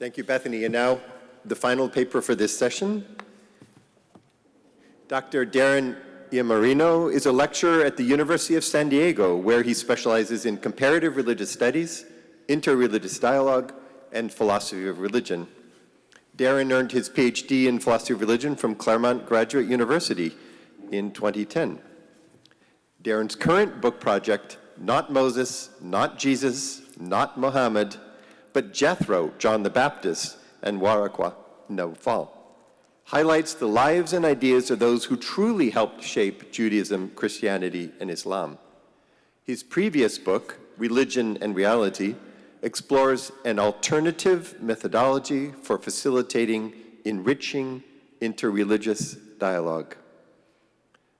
Thank you, Bethany. And now, the final paper for this session. Dr. Darren Iammarino is a lecturer at the University of San Diego, where he specializes in comparative religious studies, interreligious dialogue, and philosophy of religion. Darren earned his PhD in philosophy of religion from Claremont Graduate University in 2010. Darren's current book project, Not Moses, Not Jesus, Not Muhammad, but Jethro, John the Baptist, and Waraqa Nawfal, highlights the lives and ideas of those who truly helped shape Judaism, Christianity, and Islam. His previous book, Religion and Reality, explores an alternative methodology for facilitating enriching interreligious dialogue.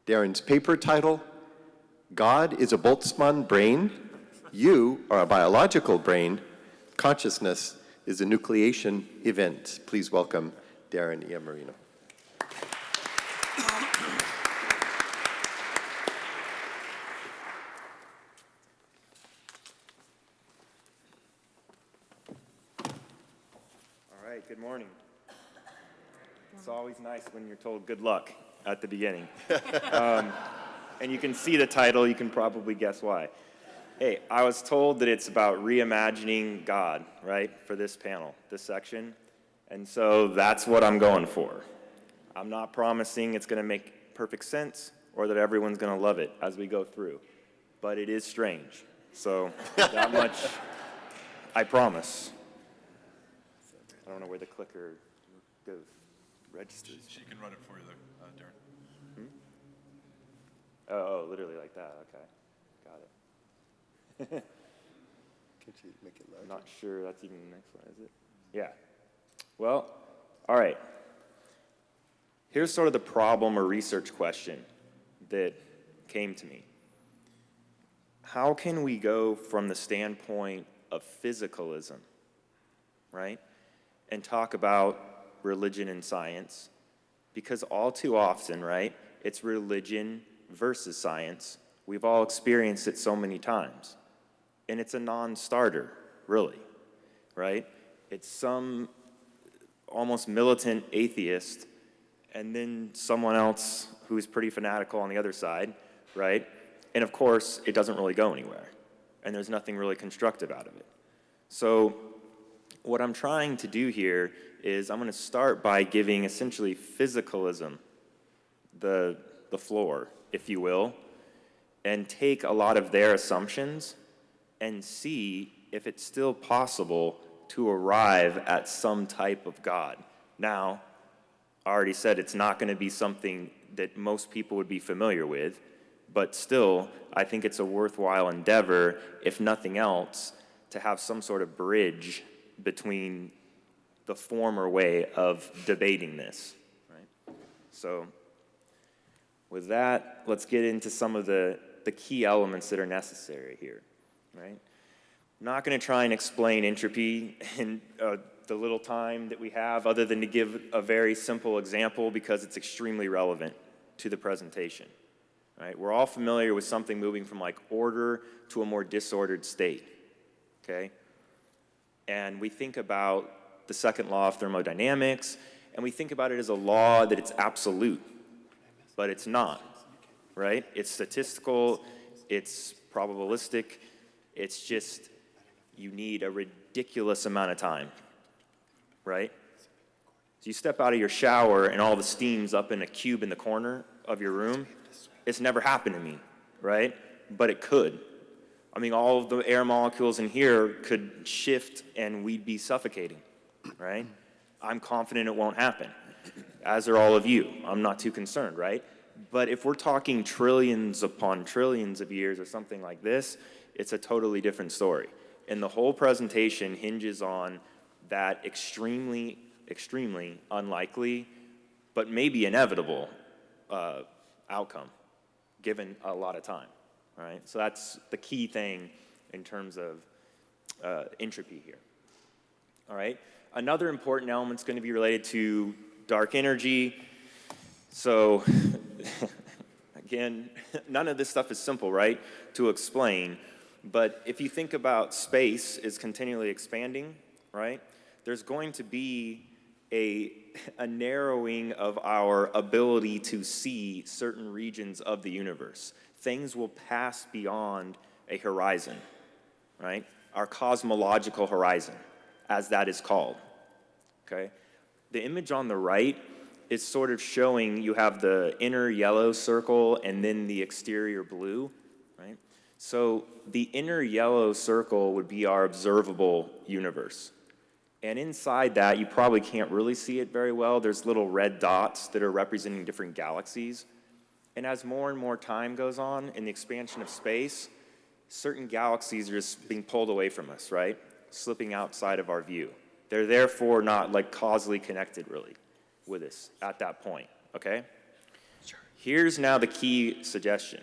Darren's paper title, God is a Boltzmann Brane, You are a biological brain, Consciousness is a nucleation event. Please welcome Darren Iammarino. All right, good morning. It's always nice when you're told good luck at the beginning. And you can see the title, you can probably guess why. Hey, I was told that it's about reimagining God, right, for this panel, this section. And so that's what I'm going for. I'm not promising it's going to make perfect sense or that everyone's going to love it as we go through. But it is strange. So that much I promise. I don't know where the clicker goes. Registers. She can run it for you there, Darren. Oh, literally like that. Okay. Got it. Could you make it larger? I'm not sure that's even the next one, is it? Yeah. Well, all right. Here's sort of the problem or research question that came to me. How can we go from the standpoint of physicalism, right, and talk about religion and science? Because all too often, right, it's religion versus science. We've all experienced it so many times. And it's a non-starter, really, right? It's some almost militant atheist and then someone else who's pretty fanatical on the other side, right? And of course, it doesn't really go anywhere. And there's nothing really constructive out of it. So what I'm trying to do here is I'm going to start by giving essentially physicalism the floor, if you will, and take a lot of their assumptions and see if it's still possible to arrive at some type of God. Now, I already said it's not going to be something that most people would be familiar with, but still, I think it's a worthwhile endeavor, if nothing else, to have some sort of bridge between the former way of debating this, right? So, with that, let's get into some of the key elements that are necessary here, right? I'm not going to try and explain entropy in the little time that we have, other than to give a very simple example because it's extremely relevant to the presentation, right? We're all familiar with something moving from like order to a more disordered state, okay? And we think about the second law of thermodynamics, and we think about it as a law that it's absolute, but it's not, right? It's statistical, it's probabilistic, it's just you need a ridiculous amount of time, right? So you step out of your shower and all the steam's up in a cube in the corner of your room. It's never happened to me, right? But it could. I mean, all of the air molecules in here could shift and we'd be suffocating, right? I'm confident it won't happen, as are all of you. I'm not too concerned, right? But if we're talking trillions upon trillions of years or something like this, it's a totally different story. And the whole presentation hinges on that extremely, extremely unlikely, but maybe inevitable outcome, given a lot of time, all right? So that's the key thing in terms of entropy here, all right? Another important element is going to be related to dark energy. So, again, none of this stuff is simple, right, to explain. But if you think about space is continually expanding, right, there's going to be a narrowing of our ability to see certain regions of the universe. Things will pass beyond a horizon, right? Our cosmological horizon, as that is called, okay? The image on the right is sort of showing you have the inner yellow circle and then the exterior blue, right? So the inner yellow circle would be our observable universe. And inside that, you probably can't really see it very well. There's little red dots that are representing different galaxies. And as more and more time goes on in the expansion of space, certain galaxies are just being pulled away from us, right? Slipping outside of our view. They're therefore not like causally connected really with us at that point, okay? Sure. Here's now the key suggestion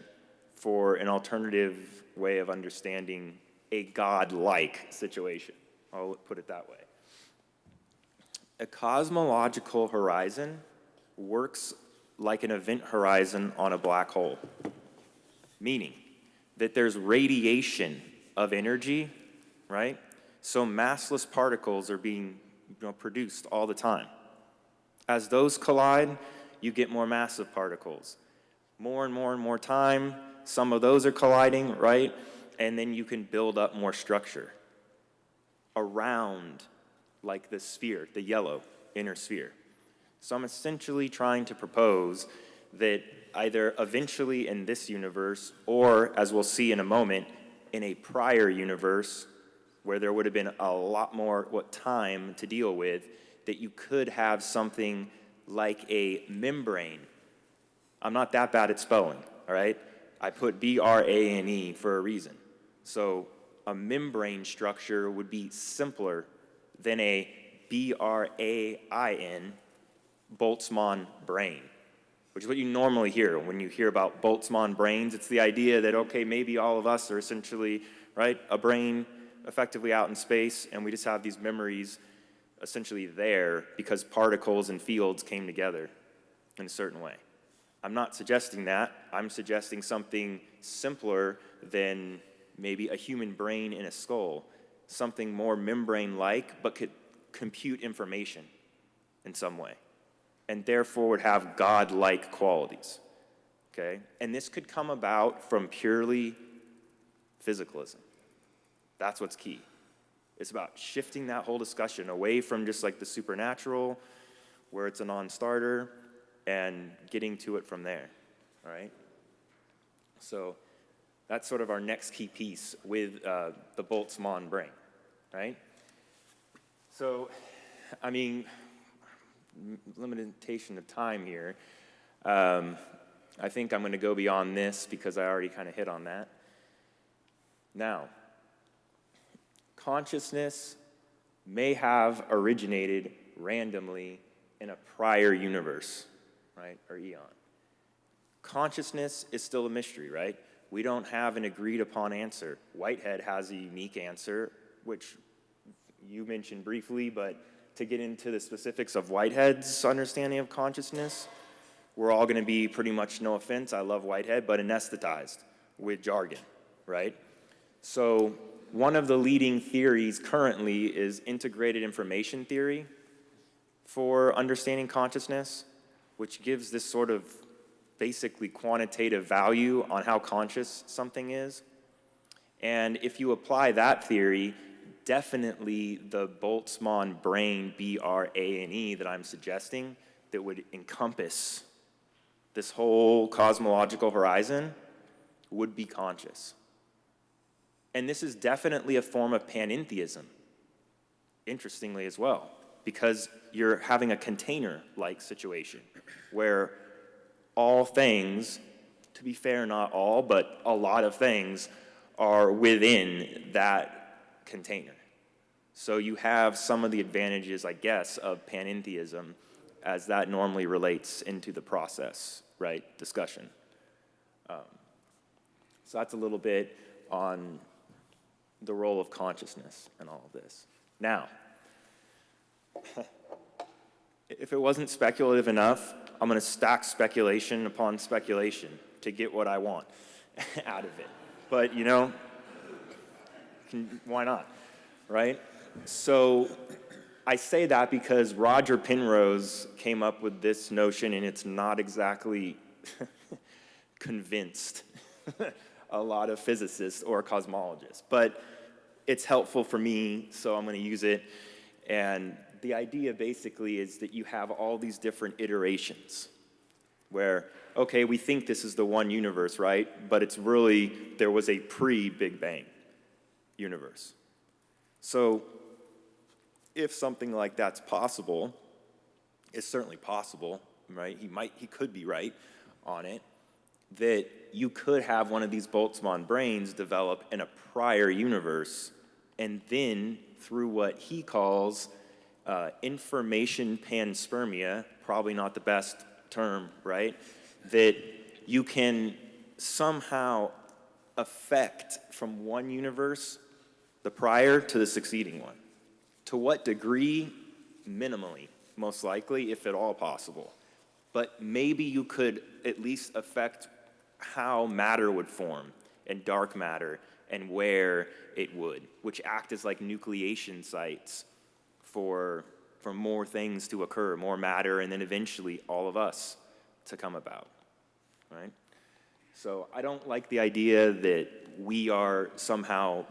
for an alternative way of understanding a God-like situation. I'll put it that way. A cosmological horizon works like an event horizon on a black hole, meaning that there's radiation of energy, right? So massless particles are being produced all the time. As those collide, you get more massive particles. More and more and more time, some of those are colliding, right? And then you can build up more structure around like the sphere, the yellow inner sphere. So I'm essentially trying to propose that either eventually in this universe, or as we'll see in a moment, in a prior universe where there would have been a lot more time to deal with, that you could have something like a membrane. I'm not that bad at spelling, all right? I put B-R-A-N-E for a reason. So a membrane structure would be simpler than a B-R-A-I-N, Boltzmann Brane, which is what you normally hear when you hear about Boltzmann branes. It's the idea that, okay, maybe all of us are essentially, right, a brain effectively out in space, and we just have these memories essentially there because particles and fields came together in a certain way. I'm not suggesting that. I'm suggesting something simpler than maybe a human brain in a skull, something more membrane-like, but could compute information in some way, and therefore would have God-like qualities, okay? And this could come about from purely physicalism. That's what's key. It's about shifting that whole discussion away from just like the supernatural, where it's a non-starter, and getting to it from there, all right? So that's sort of our next key piece with the Boltzmann Brane, right? So, I mean, limitation of time here. I think I'm going to go beyond this because I already kind of hit on that. Now, consciousness may have originated randomly in a prior universe, right, or eon. Consciousness is still a mystery, right? We don't have an agreed upon answer. Whitehead has a unique answer, which you mentioned briefly, but to get into the specifics of Whitehead's understanding of consciousness, we're all going to be pretty much, no offense, I love Whitehead, but anesthetized with jargon, right? So one of the leading theories currently is integrated information theory for understanding consciousness, which gives this sort of basically quantitative value on how conscious something is. And if you apply that theory, definitely the Boltzmann Brane, B-R-A-N-E, that I'm suggesting, that would encompass this whole cosmological horizon, would be conscious. And this is definitely a form of panentheism, interestingly as well, because you're having a container-like situation where all things, to be fair, not all, but a lot of things are within that container. So you have some of the advantages, I guess, of panentheism as that normally relates into the process, right, discussion. So that's a little bit on the role of consciousness and all of this. Now, if it wasn't speculative enough, I'm going to stack speculation upon speculation to get what I want out of it. But, you know, why not, right? So I say that because Roger Penrose came up with this notion, and it's not exactly convinced a lot of physicists or cosmologists. But it's helpful for me, so I'm going to use it. And the idea basically is that you have all these different iterations where, okay, we think this is the one universe, right? But it's really, there was a pre-Big Bang universe. So if something like that's possible, it's certainly possible, right? He could be right on it, that you could have one of these Boltzmann branes develop in a prior universe, and then through what he calls information panspermia, probably not the best term, right? That you can somehow affect from one universe the prior to the succeeding one. To what degree? Minimally, most likely, if at all possible. But maybe you could at least affect how matter would form, and dark matter, and where it would, which act as like nucleation sites for more things to occur, more matter, and then eventually all of us to come about, right? So I don't like the idea that we are somehow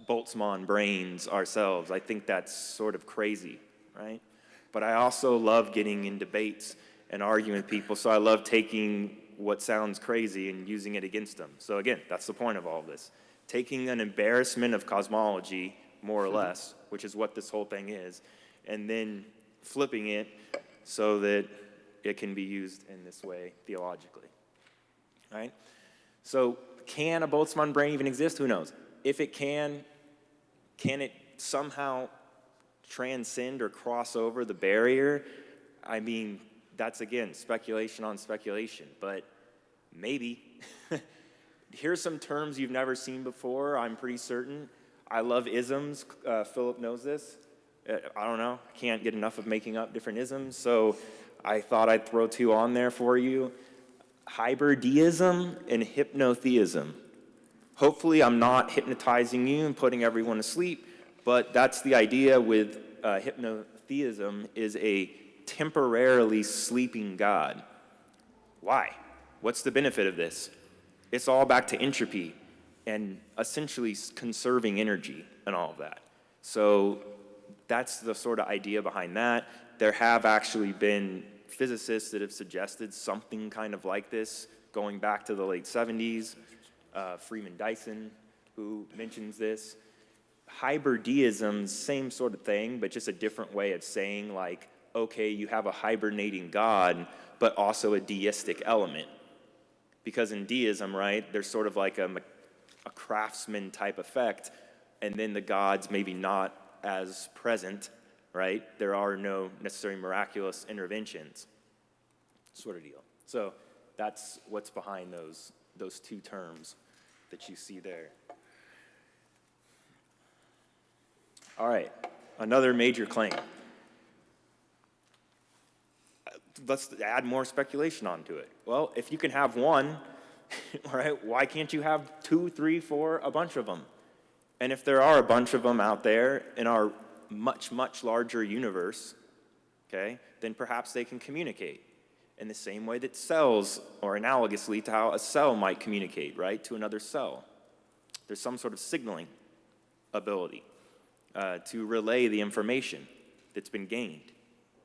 Boltzmann branes ourselves. I think that's sort of crazy, right? But I also love getting in debates and arguing with people, so I love taking what sounds crazy and using it against them. So again, that's the point of all of this. Taking an embarrassment of cosmology, more or less, which is what this whole thing is, and then flipping it so that it can be used in this way theologically, right? So can a Boltzmann brane even exist? Who knows? If it can it somehow transcend or cross over the barrier? I mean, that's, again, speculation on speculation, but maybe. Here's some terms you've never seen before, I'm pretty certain. I love isms. Philip knows this. I don't know. I can't get enough of making up different isms, so I thought I'd throw two on there for you. Hybridism and hypnotheism. Hopefully I'm not hypnotizing you and putting everyone to sleep, but that's the idea with hypnotheism, is a temporarily sleeping God. Why? What's the benefit of this? It's all back to entropy and essentially conserving energy and all of that. So that's the sort of idea behind that. There have actually been physicists that have suggested something kind of like this going back to the late 70s. Freeman Dyson, who mentions this. Hybridism, same sort of thing, but just a different way of saying, like, okay, you have a hibernating God, but also a deistic element. Because in deism, right, there's sort of like a craftsman type effect, and then the gods maybe not as present, right? There are no necessarily miraculous interventions, sort of deal. So that's what's behind those two terms that you see there. All right, another major claim. Let's add more speculation onto it. Well, if you can have one, right, why can't you have 2, 3, 4, a bunch of them? And if there are a bunch of them out there in our much, much larger universe, okay, then perhaps they can communicate in the same way that cells, or analogously to how a cell might communicate, right, to another cell. There's some sort of signaling ability to relay the information that's been gained,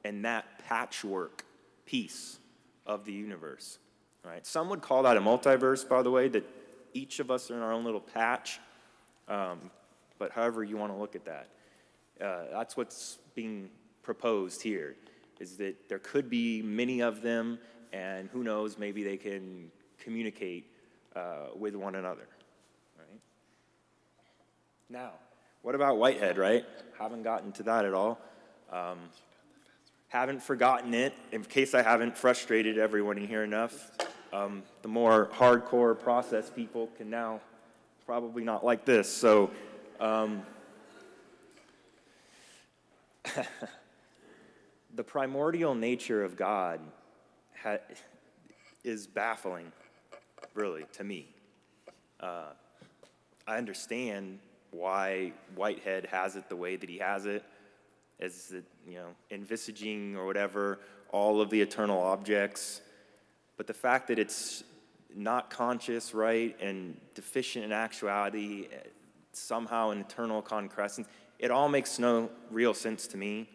and that patchwork piece of the universe, right? Some would call that a multiverse, by the way, that each of us are in our own little patch, but however you want to look at that. That's what's being proposed here, is that there could be many of them, and who knows, maybe they can communicate with one another, right? Now, what about Whitehead, right? Haven't gotten to that at all. Haven't forgotten it, in case I haven't frustrated everyone in here enough. The more hardcore process people can now probably not like this. So, the primordial nature of God is baffling, really, to me. I understand why Whitehead has it the way that he has it. as envisaging or whatever all of the eternal objects. But the fact that it's not conscious, right, and deficient in actuality, somehow an eternal concrescence, it all makes no real sense to me,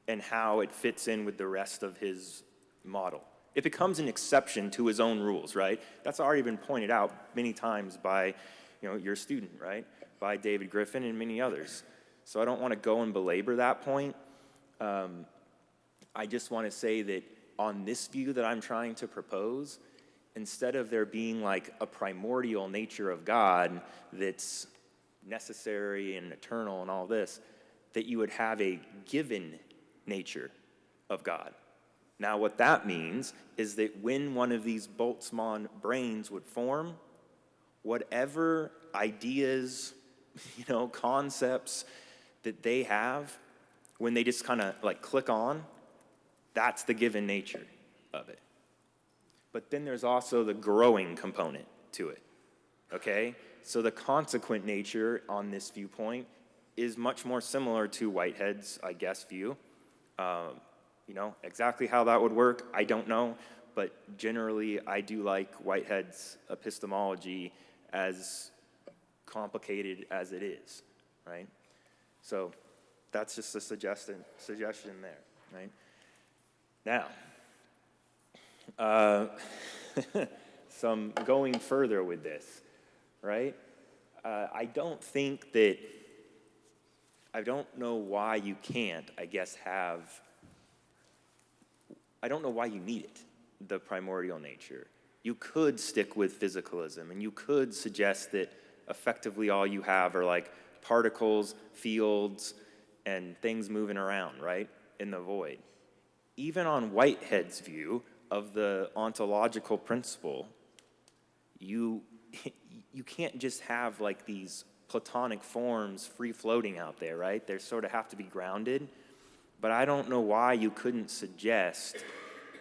and how it fits in with the rest of his model. It becomes an exception to his own rules, right? That's already been pointed out many times by your student, right? By David Griffin and many others. So I don't want to go and belabor that point. I just want to say that on this view that I'm trying to propose, instead of there being like a primordial nature of God that's necessary and eternal and all this, that you would have a given nature of God. Now, what that means is that when one of these Boltzmann branes would form, whatever ideas, concepts that they have, when they just kind of like click on, that's the given nature of it. But then there's also the growing component to it, okay? So the consequent nature on this viewpoint is much more similar to Whitehead's, I guess, view. Exactly how that would work, I don't know, but generally I do like Whitehead's epistemology, as complicated as it is, right? So that's just a suggestion there, right? Now, some going further with this, right? I don't know why you can't, I guess, I don't know why you need it, the primordial nature. You could stick with physicalism, and you could suggest that effectively all you have are like particles, fields, and things moving around, right, in the void. Even on Whitehead's view of the ontological principle, you can't just have like these Platonic forms free-floating out there, right? They sort of have to be grounded. But I don't know why you couldn't suggest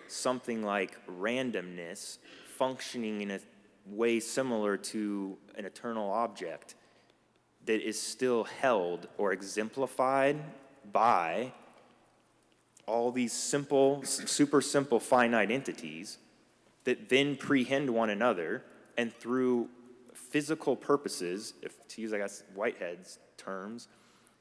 something like randomness functioning in a way similar to an eternal object that is still held or exemplified by all these simple, super simple finite entities that then prehend one another, and through physical purposes, to use, I guess, Whitehead's terms,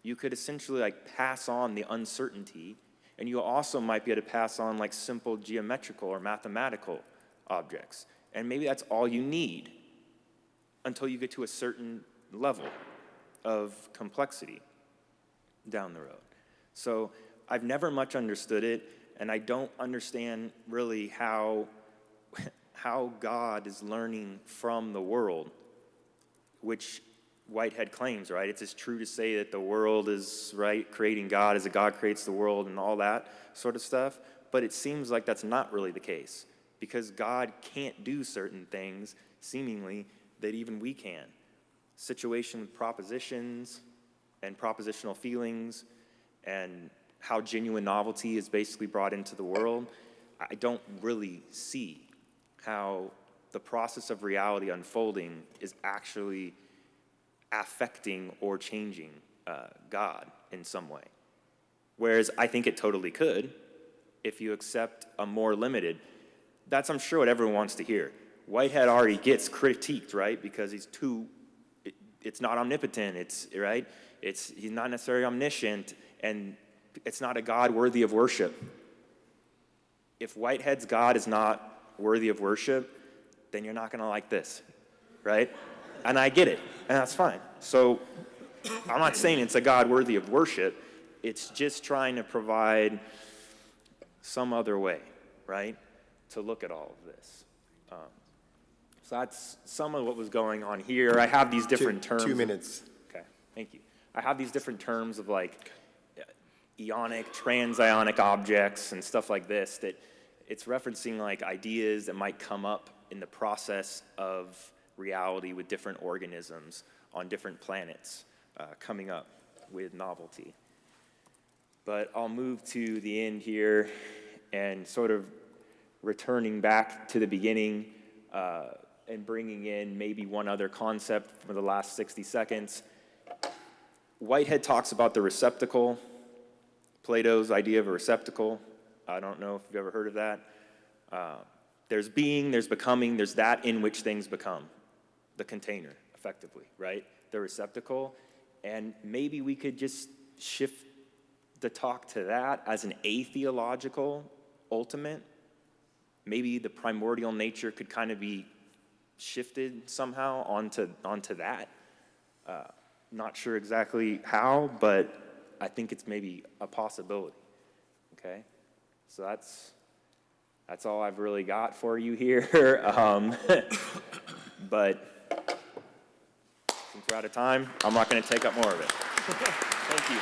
you could essentially like pass on the uncertainty, and you also might be able to pass on like simple geometrical or mathematical objects. And maybe that's all you need until you get to a certain level of complexity down the road. So I've never much understood it, and I don't understand really how God is learning from the world, which Whitehead claims, right? It's as true to say that the world is, right, creating God as a God creates the world and all that sort of stuff, but it seems like that's not really the case, because God can't do certain things, seemingly, that even we can. Situation with propositions and propositional feelings and how genuine novelty is basically brought into the world, I don't really see how the process of reality unfolding is actually affecting or changing God in some way. Whereas I think it totally could if you accept a more limited. That's, I'm sure, what everyone wants to hear. Whitehead already gets critiqued, right? Because it's not omnipotent, he's not necessarily omniscient, and it's not a God worthy of worship. If Whitehead's God is not worthy of worship, then you're not going to like this, right? And I get it, and that's fine. So I'm not saying it's a God worthy of worship. It's just trying to provide some other way, right, to look at all of this. So that's some of what was going on here. I have these different terms. 2 minutes. Okay, thank you. I have these different terms of like ionic, transionic objects and stuff like this, that it's referencing like ideas that might come up in the process of reality with different organisms on different planets coming up with novelty. But I'll move to the end here and sort of returning back to the beginning and bringing in maybe one other concept for the last 60 seconds. Whitehead talks about the receptacle. Plato's idea of a receptacle. I don't know if you've ever heard of that. There's being, there's becoming, there's that in which things become. The container, effectively, right? The receptacle. And maybe we could just shift the talk to that as an atheological ultimate. Maybe the primordial nature could kind of be shifted somehow onto that. Not sure exactly how, but I think it's maybe a possibility. Okay, so that's all I've really got for you here. But since we're out of time, I'm not going to take up more of it. Thank you.